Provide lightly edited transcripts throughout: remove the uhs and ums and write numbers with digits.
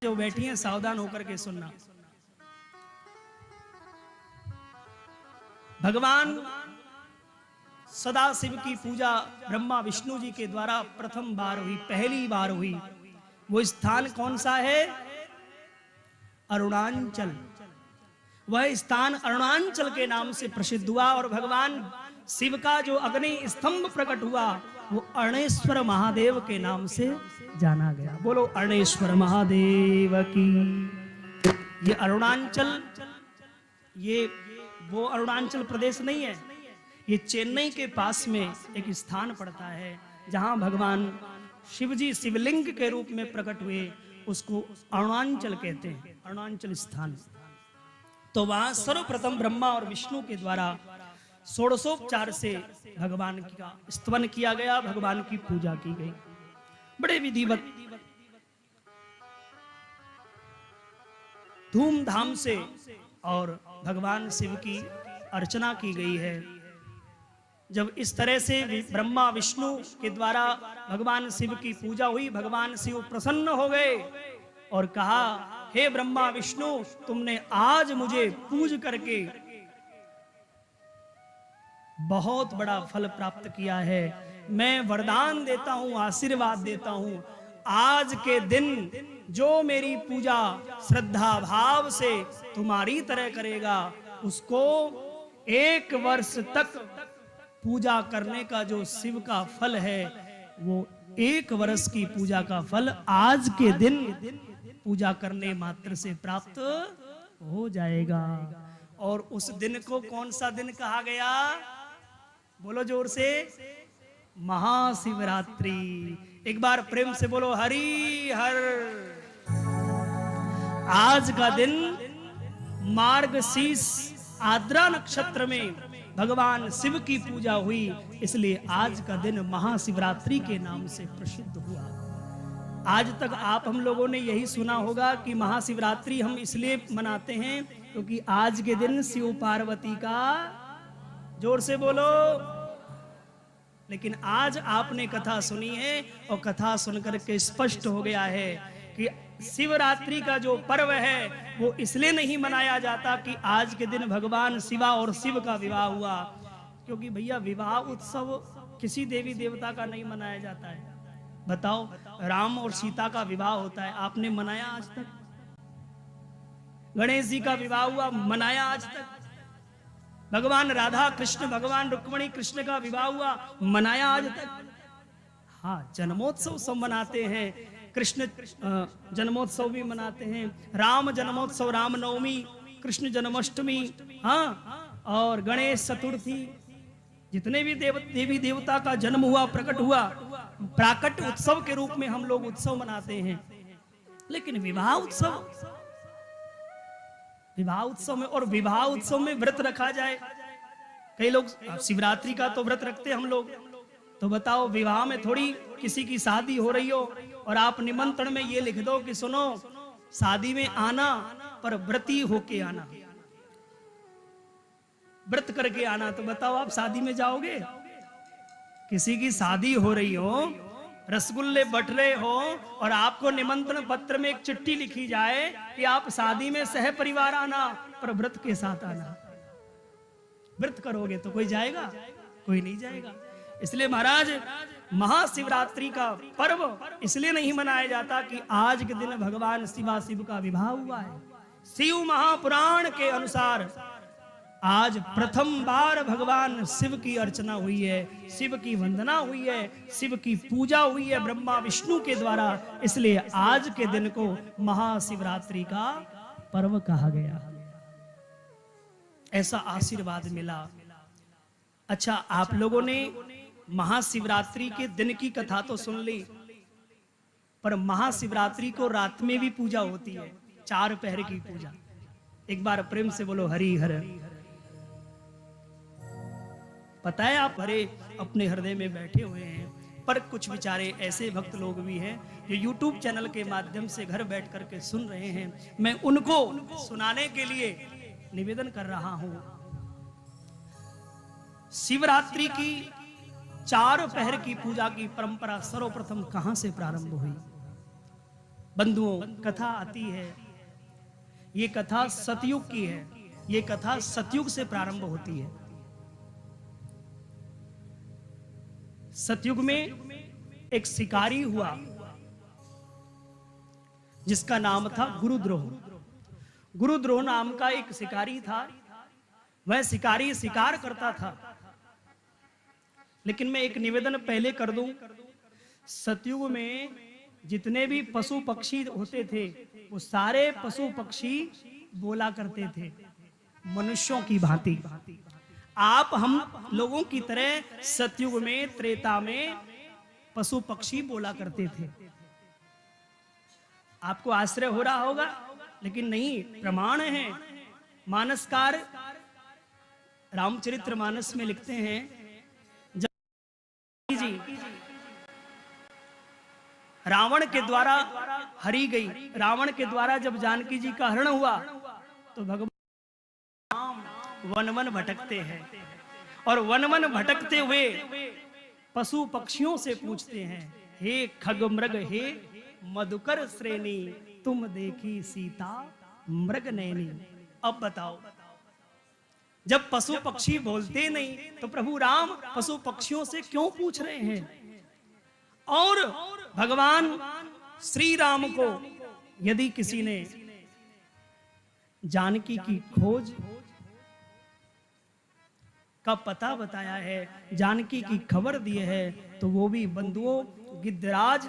जो बैठी हैं सावधान होकर के सुनना। भगवान सदाशिव की पूजा ब्रह्मा विष्णु जी के द्वारा प्रथम बार हुई, पहली बार हुई। वो स्थान कौन सा है? अरुणाचल। वह स्थान अरुणाचल के नाम से प्रसिद्ध हुआ और भगवान शिव का जो अग्नि स्तंभ प्रकट हुआ वो अरणेश्वर महादेव के नाम से जाना गया। बोलो अरणेश्वर महादेव की। ये अरुणाचल, ये वो अरुणाचल प्रदेश नहीं है, ये चेन्नई के पास में एक स्थान पड़ता है जहां भगवान शिवजी शिवलिंग के रूप में प्रकट हुए, उसको अरुणाचल कहते हैं, अरुणाचल स्थान। तो वहां सर्वप्रथम ब्रह्मा और विष्णु के द्वारा षोडशोपचार से भगवान का स्तवन किया गया, भगवान की पूजा की गई बड़े विधिवत धूमधाम से, और भगवान शिव की अर्चना की गई है। जब इस तरह से ब्रह्मा विष्णु के द्वारा भगवान शिव की पूजा हुई, भगवान शिव प्रसन्न हो गए और कहा, हे ब्रह्मा विष्णु, तुमने आज मुझे पूज करके बहुत बड़ा फल प्राप्त किया है। मैं वरदान देता हूं, आशीर्वाद देता हूं, आज के दिन जो मेरी पूजा श्रद्धा भाव से तुम्हारी तरह करेगा, उसको 1 वर्ष तक पूजा करने का जो शिव का फल है, वो 1 वर्ष की पूजा का फल आज के दिन पूजा करने मात्र से प्राप्त हो जाएगा। और उस दिन को कौन सा दिन कहा गया? बोलो जोर से, महाशिवरात्रि। एक बार प्रेम से बोलो हरि हर। आज का दिन मार्गशीर्ष आद्रा नक्षत्र में भगवान शिव की पूजा हुई, इसलिए आज का दिन महाशिवरात्रि के नाम से प्रसिद्ध हुआ। आज तक आप हम लोगों ने यही सुना होगा कि महाशिवरात्रि हम इसलिए मनाते हैं क्योंकि आज के दिन शिव पार्वती का, जोर से बोलो, लेकिन आज आपने कथा सुनी है और कथा सुनकर के स्पष्ट हो गया है कि शिवरात्रि का जो पर्व है वो इसलिए नहीं मनाया जाता कि आज के दिन भगवान शिवा और शिव का विवाह हुआ, क्योंकि भैया विवाह उत्सव किसी देवी देवता का नहीं मनाया जाता है। बताओ, राम और सीता का विवाह होता है, आपने मनाया आज तक? गणेश जी का विवाह हुआ, मनाया आज तक? भगवान राधा कृष्ण, भगवान रुक्मिणी कृष्ण का विवाह हुआ, मनाया आज तक? हाँ, जन्मोत्सव सब मनाते हैं, कृष्ण जन्मोत्सव भी मनाते हैं, राम जन्मोत्सव, रामनवमी, कृष्ण जन्माष्टमी, हाँ, और गणेश चतुर्थी, जितने भी देवी देवता का जन्म हुआ, प्रकट हुआ, प्राकट उत्सव के रूप में हम लोग उत्सव मनाते हैं। लेकिन विवाह उत्सव में, और विवाह उत्सव में व्रत रखा जाए, कई लोग शिवरात्रि का तो व्रत रखते हैं हम लोग, तो बताओ विवाह में थोड़ी किसी की शादी हो रही हो और आप निमंत्रण में ये लिख दो कि सुनो, शादी में आना पर व्रती होके आना, व्रत करके आना, तो बताओ आप शादी में जाओगे? किसी की शादी हो रही हो, रसगुल्ले बट रहे हो और आपको निमंत्रण पत्र में एक चिट्ठी लिखी जाए कि आप शादी में सह परिवार आना पर व्रत के साथ आना, व्रत करोगे तो कोई जाएगा? कोई नहीं जाएगा। इसलिए महाराज, महाशिवरात्रि का पर्व इसलिए नहीं मनाया जाता कि आज के दिन भगवान शिव का विवाह हुआ है। शिव महापुराण के अनुसार आज प्रथम बार भगवान शिव की अर्चना हुई है, शिव की वंदना हुई है, शिव की पूजा हुई है ब्रह्मा विष्णु के द्वारा, इसलिए आज के दिन को महाशिवरात्रि का पर्व कहा गया। ऐसा आशीर्वाद मिला। अच्छा, आप लोगों ने महाशिवरात्रि के दिन की कथा तो सुन ली, पर महाशिवरात्रि को रात में भी पूजा होती है, 4 पहर की पूजा। एक बार प्रेम से बोलो हरि हर। पता है, आप हरे अपने हृदय में बैठे हुए हैं, पर कुछ बेचारे ऐसे भक्त लोग भी हैं जो YouTube चैनल के माध्यम से घर बैठ करके सुन रहे हैं। मैं उनको सुनाने के लिए निवेदन कर रहा हूं। शिवरात्रि की 4 पहर की पूजा की परंपरा सर्वप्रथम कहां से प्रारंभ हुई? बंधुओं, कथा आती है, ये कथा सतयुग की है। ये कथा सतयुग से प्रारंभ होती है। सतयुग में एक शिकारी हुआ जिसका नाम था गुरुद्रोह। गुरुद्रोह नाम का एक शिकारी था। वह शिकारी शिकार करता था। लेकिन मैं एक निवेदन पहले कर दूं, सतयुग में जितने भी पशु पक्षी होते थे वो सारे पशु पक्षी बोला करते थे, मनुष्यों की भांति। आप हम लोगों की तरह सतयुग में, त्रेता में पशु पक्षी बोला करते थे। आपको आश्चर्य हो रहा होगा, लेकिन नहीं, प्रमाण है। मानसकार रामचरित्र मानस में लिखते हैं, जब जी रावण के द्वारा हरी गई, रावण के द्वारा जब जानकी जी का हरण हुआ, तो भगवान वन वन भटकते हैं और वन वन भटकते हुए पशु पक्षियों से पूछते हैं, हे खग मृग, हे मधुकर श्रेणी, तुम देखी सीता मृग नैनी। अब बताओ, जब पशु पक्षी बोलते नहीं तो प्रभु राम पशु पक्षियों से क्यों पूछ रहे हैं? और भगवान श्री राम को यदि किसी ने जानकी की खोज का पता बताया है, जानकी की खबर दी है, तो वो भी बंधुओं गिद्धराज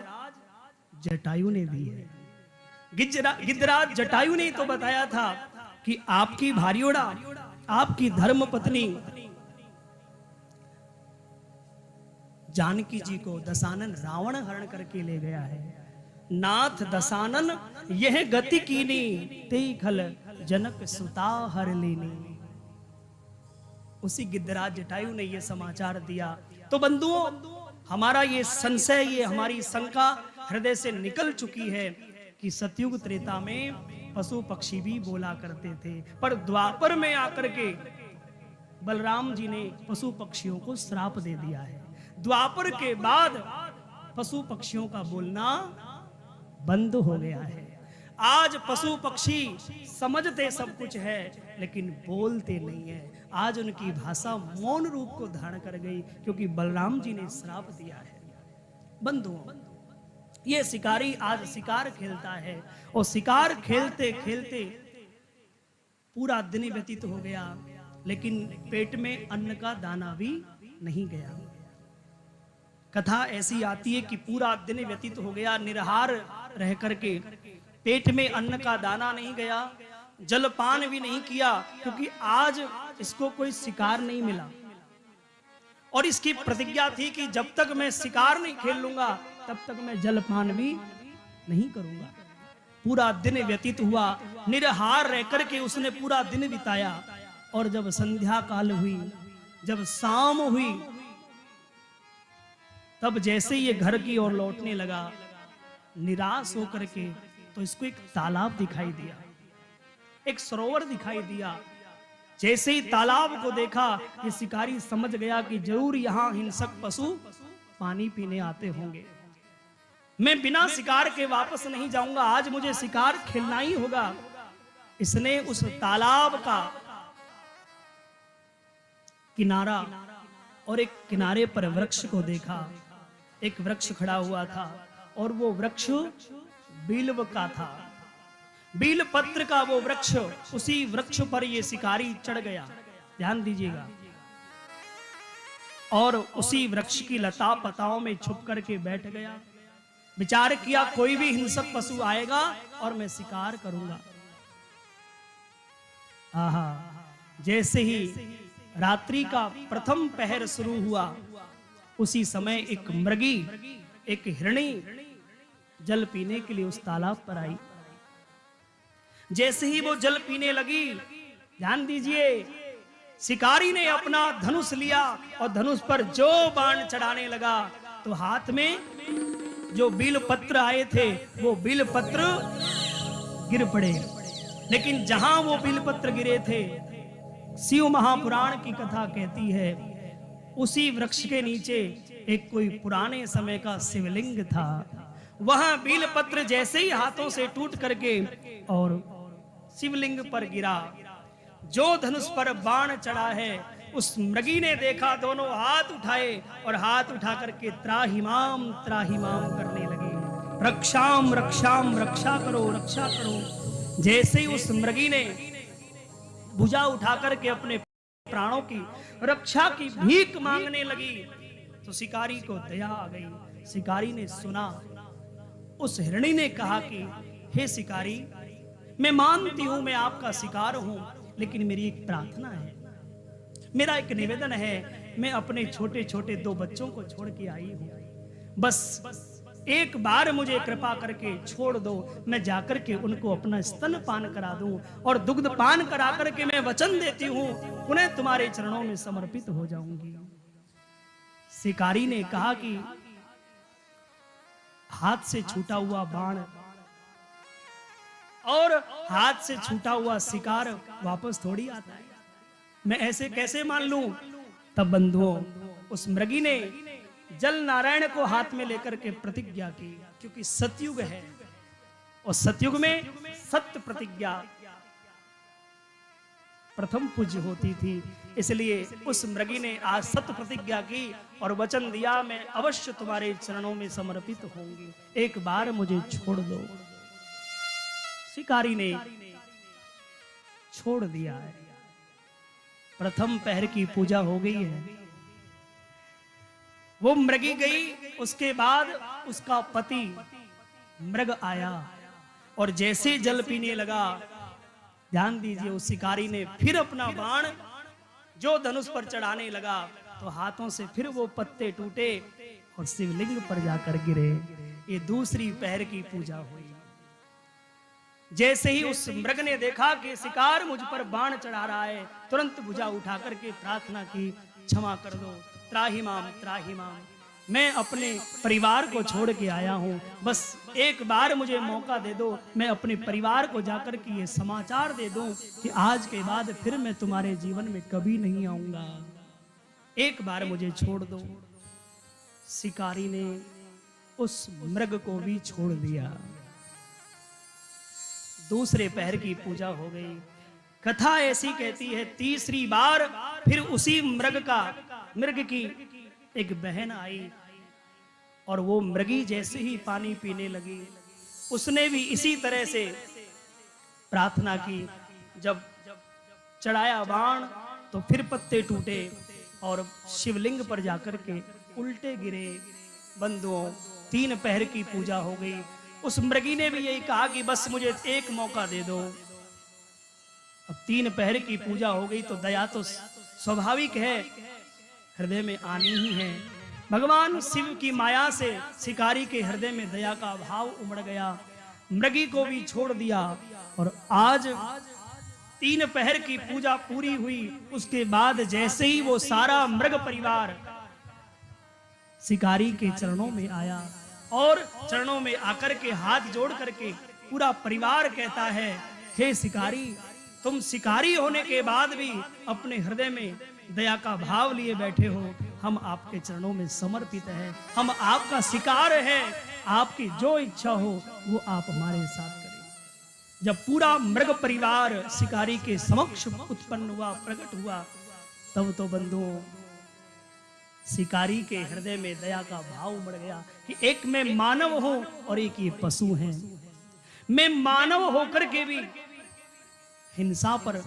जटायु ने दी है। गिद्धराज जटायु ने तो बताया था कि आपकी भार्योड़ा, आपकी धर्म पत्नी जानकी जी को दशानन रावण हरण करके ले गया है। नाथ दशानन यह गति कीनी, ते खल जनक सुता हर लेनी। उसी गिद्धराज जटायु ने यह समाचार दिया। तो बंधुओं, हमारा ये संशय, ये हमारी शंका हृदय से निकल चुकी है कि सतयुग त्रेता में पशु पक्षी भी बोला करते थे, पर द्वापर में आकर के बलराम जी ने पशु पक्षियों को श्राप दे दिया है। द्वापर के बाद पशु पक्षियों का बोलना बंद हो गया है। आज पशु पक्षी समझते सब कुछ है, लेकिन बोलते नहीं है। आज उनकी भाषा मौन रूप को धारण कर गई, क्योंकि बलराम जी ने श्राप दिया है। बंधुओं, ये शिकारी आज शिकार खेलता है, और शिकार खेलते खेलते पूरा दिन व्यतीत हो गया, लेकिन पेट में अन्न का दाना भी नहीं गया। कथा ऐसी आती है कि पूरा दिन व्यतीत हो गया, निराहार रह करके, पेट में अन्न का दाना नहीं गया, जलपान भी नहीं किया, क्योंकि आज इसको कोई शिकार नहीं मिला। और इसकी प्रतिज्ञा थी कि जब तक मैं शिकार नहीं खेल लूंगा तब तक मैं जलपान भी नहीं करूंगा। पूरा दिन व्यतीत हुआ, निराहार रह करके उसने पूरा दिन बिताया। और जब संध्या काल हुई, जब शाम हुई, तब जैसे ये घर की ओर लौटने लगा, निराश होकर के, तो इसको एक तालाब दिखाई दिया, एक सरोवर दिखाई दिया। जैसे ही तालाब को देखा, ये शिकारी समझ गया कि जरूर यहां हिंसक पशु पानी पीने आते होंगे। मैं बिना शिकार के वापस नहीं जाऊंगा, आज मुझे शिकार खेलना ही होगा। इसने उस तालाब का किनारा और एक किनारे पर वृक्ष को देखा। एक वृक्ष खड़ा हुआ था, और वो वृक्ष बिल्व का था, बील पत्र का वो वृक्ष। उसी वृक्ष पर ये शिकारी चढ़ गया, ध्यान दीजिएगा, और उसी वृक्ष की लता पताओं में छुप करके बैठ गया। विचार किया, कोई भी हिंसक पशु आएगा और मैं शिकार करूंगा। आहा, जैसे ही रात्रि का प्रथम पहर शुरू हुआ, उसी समय एक मृगी, एक हिरणी जल पीने के लिए उस तालाब पर आई। जैसे ही वो जल पीने लगी, ध्यान दीजिए, शिकारी ने अपना धनुष लिया और धनुष पर जो बाण चढ़ाने लगा, तो हाथ में जो बील पत्र आए थे वो बील पत्र गिर पड़े। लेकिन जहां वो बील पत्र गिरे थे, शिव महापुराण की कथा कहती है, उसी वृक्ष के नीचे एक कोई पुराने समय का शिवलिंग था। वहां बीलपत्र जैसे ही हाथों से टूट करके और शिवलिंग पर गिरा, जो धनुष पर बाण चढ़ा है उस मृगी ने देखा, दोनों हाथ उठाए और हाथ उठा करके त्राहिमाम त्राहिमाम करने लगे, रक्षाम रक्षाम, रक्षा करो रक्षा करो। जैसे ही उस मृगी ने भुजा उठा करके अपने प्राणों की रक्षा की भीख मांगने लगी, तो शिकारी को दया आ गई। शिकारी ने सुना, उस हिरणी ने कहा कि हे शिकारी, मैं मानती हूं मैं आपका शिकार हूं, लेकिन मेरी एक प्रार्थना है, मेरा एक निवेदन है, मैं अपने छोटे छोटे 2 बच्चों को छोड़ के आई हूं, बस एक बार मुझे कृपा करके छोड़ दो, मैं जाकर के उनको अपना स्तन पान करा दूं और दुग्ध पान करा करके मैं वचन देती हूं उन्हें तुम्हारे चरणों में समर्पित हो जाऊंगी। शिकारी ने कहा कि हाथ से छूटा हुआ बाण और हाथ से छूटा हुआ शिकार वापस थोड़ी आता है, मैं ऐसे कैसे मान लूं। तब बंधुओं, उस मृगी ने जल नारायण को हाथ में लेकर के प्रतिज्ञा की, क्योंकि सतयुग है और सतयुग में सत्य प्रतिज्ञा प्रथम पूज्य होती थी, इसलिए उस मृगी ने आज सत्य प्रतिज्ञा की और वचन दिया, मैं अवश्य तुम्हारे चरणों में समर्पित होंगी, एक बार मुझे छोड़ दो। शिकारी ने छोड़ दिया है, प्रथम पहर की पूजा हो गई है, वो मृगी गई, उसके बाद उसका पति मृग आया और जैसे जल पीने लगा, ध्यान दीजिए, उस शिकारी ने फिर अपना बाण जो धनुष पर चढ़ाने लगा, तो हाथों से फिर वो पत्ते टूटे और शिवलिंग पर जाकर गिरे। ये दूसरी पहर की पूजा हुई। जैसे ही उस मृग ने देखा कि शिकार मुझ पर बाण चढ़ा रहा है, तुरंत भुजा उठा करके प्रार्थना की, क्षमा कर दो, त्राहिमाम त्राहिमाम, मैं अपने परिवार को छोड़ के आया हूं, बस एक बार मुझे मौका दे दो, मैं अपने परिवार को जाकर के ये समाचार दे दूं कि आज के बाद फिर मैं तुम्हारे जीवन में कभी नहीं आऊंगा, एक बार मुझे छोड़ दो। शिकारी ने उस मृग को भी छोड़ दिया। दूसरे पहर की पूजा हो गई। कथा ऐसी कहती है, तीसरी बार फिर उसी मृग की एक बहन आई और वो मृगी जैसे ही पानी पीने लगी, उसने भी इसी तरह से प्रार्थना की। जब चढ़ाया बाण तो फिर पत्ते टूटे और शिवलिंग पर जाकर के उल्टे गिरे। बंधुओं, 3 पहर की पूजा हो गई। उस मृगी ने भी यही कहा कि बस मुझे एक मौका दे दो। अब 3 पहर की पूजा हो गई तो दया तो स्वाभाविक है, हृदय में आनी ही है। भगवान शिव की माया से शिकारी के हृदय में दया का भाव उमड़ गया, मृगी को भी छोड़ दिया और आज 3 पहर की पूजा पूरी हुई। उसके बाद जैसे ही वो सारा मृग परिवार शिकारी के चरणों में आया और चरणों में आकर के हाथ जोड़ करके पूरा परिवार कहता है, हे शिकारी, तुम शिकारी होने के बाद भी अपने हृदय में दया का भाव लिए बैठे हो, हम आपके चरणों में समर्पित हैं, हम आपका शिकार हैं, आपकी जो इच्छा हो वो आप हमारे साथ करें। जब पूरा मृग परिवार शिकारी के समक्ष उत्पन्न हुआ, प्रकट हुआ, तब तो बंधुओं शिकारी के हृदय में दया का भाव उमड़ गया कि एक मैं मानव हूं और एक ये पशु हैं। मैं मानव होकर के भी हिंसा पर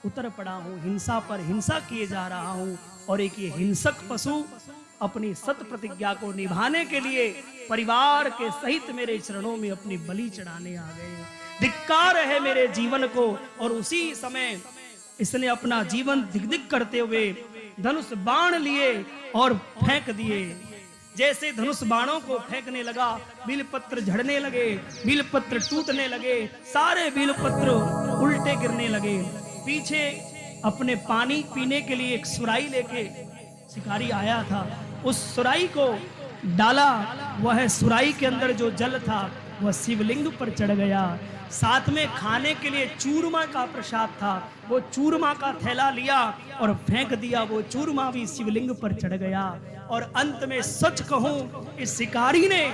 उतर पड़ा हूं, हिंसा पर हिंसा किए जा रहा हूं और एक ये हिंसक पशु अपनी सत प्रतिज्ञा को निभाने के लिए परिवार के सहित मेरे चरणों में अपनी बलि चढ़ाने आ गए। धिक्कार है मेरे जीवन को। और उसी समय इसने अपना जीवन दिग्दिग करते हुए धनुष बाण लिए और फेंक दिए। जैसे धनुष बाणों को फेंकने लगा, बिलपत्र झड़ने लगे, बिलपत्र टूटने लगे, सारे बिलपत्र उल्टे गिरने लगे। पीछे अपने पानी पीने के लिए एक सुराई लेके शिकारी आया था, उस सुराई को डाला, वह सुराई के अंदर जो जल था वह शिवलिंग पर चढ़ गया। साथ में खाने के लिए चूरमा का प्रसाद था, वो चूरमा का थैला लिया और फेंक दिया, वो चूरमा भी शिवलिंग पर चढ़ गया। और अंत में सच कहूं, इस शिकारी ने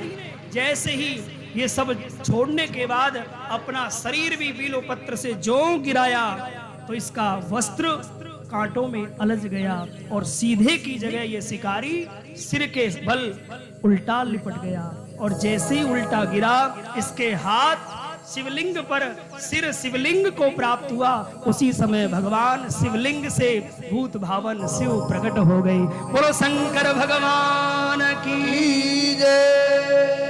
जैसे ही ये सब छोड़ने के बाद अपना शरीर भी बीलोपत्र से ज्यों गिराया तो इसका वस्त्र कांटों में अलझ गया और सीधे की जगह ये शिकारी सिर के बल उल्टा लिपट गया। और जैसे ही उल्टा गिरा इसके हाथ शिवलिंग पर, सिर शिवलिंग को प्राप्त हुआ। उसी समय भगवान शिवलिंग से भूत भावन शिव प्रकट हो गई। बोलो शंकर भगवान की जय।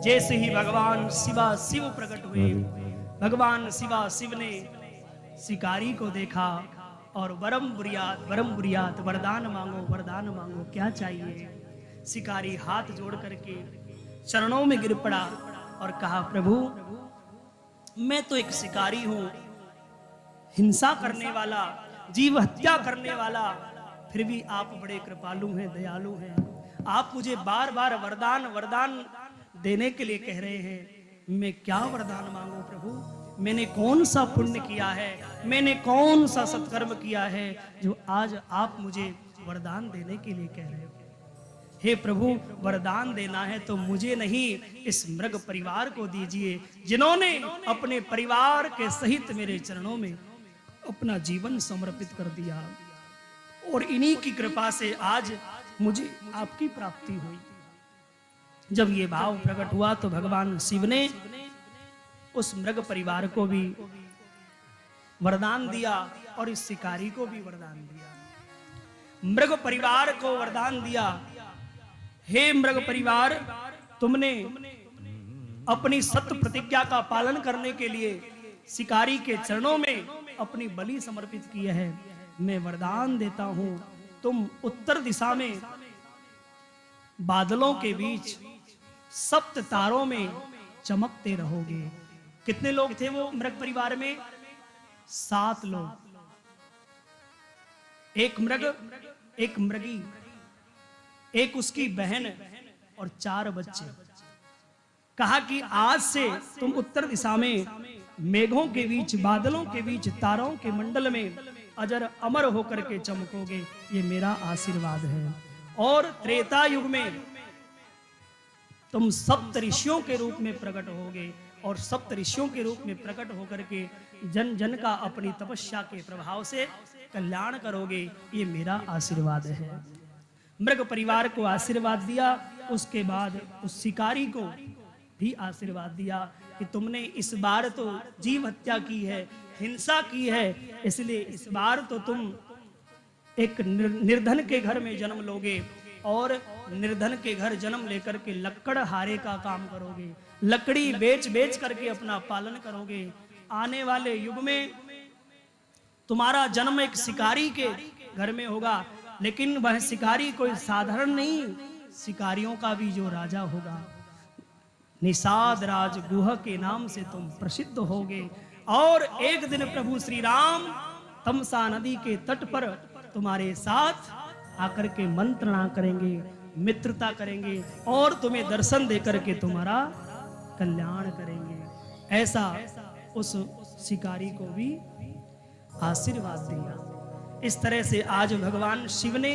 जैसे ही भगवान शिव प्रकट हुए, भगवान शिव ने शिकारी को देखा और वरम बुरियात वरदान मांगो क्या चाहिए। शिकारी हाथ जोड़ करके चरणों में गिर पड़ा और कहा, प्रभु मैं तो एक शिकारी हूं, हिंसा करने वाला, जीव हत्या करने वाला, फिर भी आप बड़े कृपालु हैं, दयालु हैं। आप मुझे बार बार वरदान देने के लिए कह रहे हैं, मैं क्या वरदान मांगू प्रभु? मैंने कौन सा पुण्य किया है, मैंने कौन सा सत्कर्म किया है जो आज आप मुझे वरदान देने के लिए कह रहे हो? हे प्रभु, वरदान देना है तो मुझे नहीं, इस मृग परिवार को दीजिए, जिन्होंने अपने परिवार के सहित मेरे चरणों में अपना जीवन समर्पित कर दिया। और इन्हीं की कृपा से आज मुझे आपकी प्राप्ति हुई। जब ये भाव प्रकट हुआ तो भगवान शिव ने उस मृग परिवार को भी वरदान दिया और इस शिकारी को भी वरदान दिया। मृग परिवार को वरदान दिया, हे मृग परिवार, तुमने अपनी सत्य प्रतिज्ञा का पालन करने के लिए शिकारी के चरणों में अपनी बलि समर्पित की है। मैं वरदान देता हूं, तुम उत्तर दिशा में बादलों के बीच सप्त तारों में चमकते रहोगे। कितने लोग थे वो मृग परिवार में? 7 लोग, एक मृग, एक मृगी, एक उसकी बहन और 4 बच्चे। कहा कि आज से तुम उत्तर दिशा में मेघों के बीच, बादलों के बीच, तारों के मंडल में अजर अमर होकर के चमकोगे, ये मेरा आशीर्वाद है। और त्रेता युग में तुम सप्त ऋषियों के रूप में प्रकट होगे और सप्त ऋषियों के रूप में प्रकट होकर के जन जन का अपनी तपस्या के प्रभाव से कल्याण करोगे, ये मेरा आशीर्वाद है। मृग परिवार को आशीर्वाद दिया, उसके बाद उस शिकारी को भी आशीर्वाद दिया कि तुमने इस बार तो जीव हत्या की है, हिंसा की है, इसलिए इस बार तो तुम एक निर्धन के घर में जन्म लोगे और निर्धन के घर जन्म लेकर के लक्कड़ हारे का काम करोगे, लकड़ी बेच बेच करके अपना पालन करोगे। आने वाले युग में तुम्हारा जन्म एक शिकारी के घर में होगा, लेकिन वह शिकारी कोई साधारण नहीं, शिकारियों का भी जो राजा होगा, निषाद राज गुह के नाम से तुम प्रसिद्ध होगे। और एक दिन प्रभु श्री राम तमसा नदी के तट पर तुम्हारे साथ आकर के मंत्रणा करेंगे, मित्रता करेंगे और तुम्हें दर्शन देकर के तुम्हारा कल्याण करेंगे। ऐसा उस शिकारी को भी आशीर्वाद दिया। इस तरह से आज भगवान शिव ने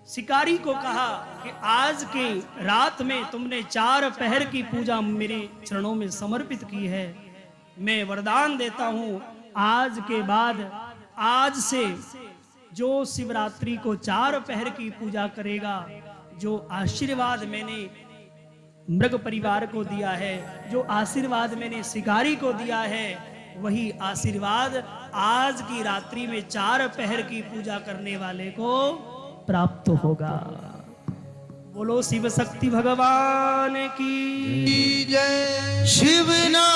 शिकारी को कहा कि आज के रात में तुमने 4 पहर की पूजा मेरे चरणों में समर्पित की है, मैं वरदान देता हूं, आज के बाद, आज से जो शिवरात्रि को 4 पहर की पूजा करेगा, जो आशीर्वाद मैंने मृग परिवार को दिया है, जो आशीर्वाद मैंने शिकारी को दिया है, वही आशीर्वाद आज की रात्रि में 4 पहर की पूजा करने वाले को प्राप्त होगा। बोलो शिव शक्ति भगवान की जय। शिवना